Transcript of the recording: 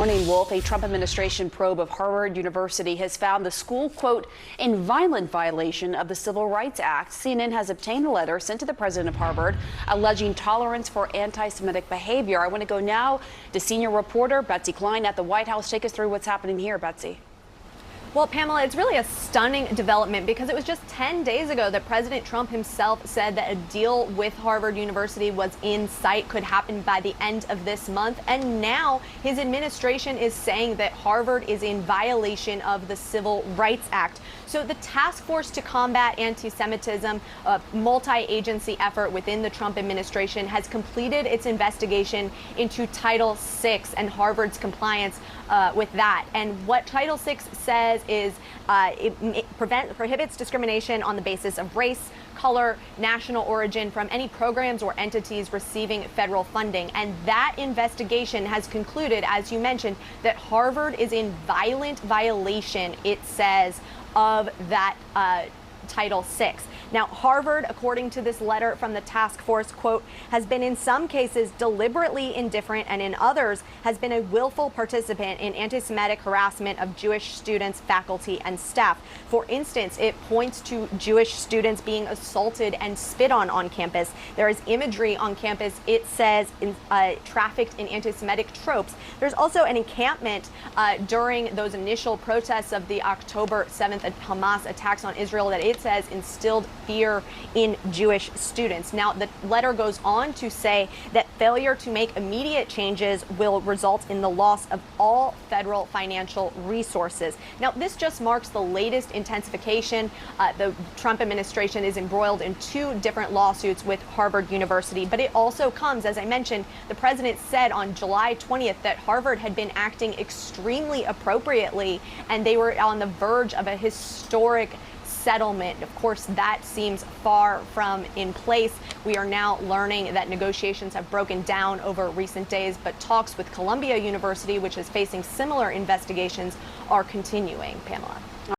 Morning, Wolf. A Trump administration probe of Harvard University has found the school, quote, in violent violation of the Civil Rights Act. CNN has obtained a letter sent to the president of Harvard alleging tolerance for anti-Semitic behavior. I want to go now to senior reporter Betsy Klein at the White House. Take us through what's happening here, Betsy. Well, Pamela, it's really a stunning development because it was just 10 days ago that President Trump himself said that a deal with Harvard University was in sight, could happen by the end of this month. And now his administration is saying that Harvard is in violation of the Civil Rights Act. So the task force to combat anti-Semitism, a multi-agency effort within the Trump administration, has completed its investigation into Title VI and Harvard's compliance with that. And what Title VI says is it prohibits discrimination on the basis of race, color, national origin from any programs or entities receiving federal funding. And that investigation has concluded, as you mentioned, that Harvard is in violent violation, it says, of that Title VI. Now, Harvard, according to this letter from the task force, quote, has been in some cases deliberately indifferent and in others has been a willful participant in anti-Semitic harassment of Jewish students, faculty, and staff. For instance, it points to Jewish students being assaulted and spit on campus. There is imagery on campus, it says, trafficked in anti-Semitic tropes. There's also an encampment during those initial protests of the October 7th Hamas attacks on Israel that it says instilled fear in Jewish students. Now, the letter goes on to say that failure to make immediate changes will result in the loss of all federal financial resources. Now, this just marks the latest intensification. The Trump administration is embroiled in two different lawsuits with Harvard University, but it also comes, as I mentioned, the president said on July 20th that Harvard had been acting extremely appropriately and they were on the verge of a historic settlement. Of course, that seems far from in place. We are now learning that negotiations have broken down over recent days, but talks with Columbia University, which is facing similar investigations, are continuing. Pamela.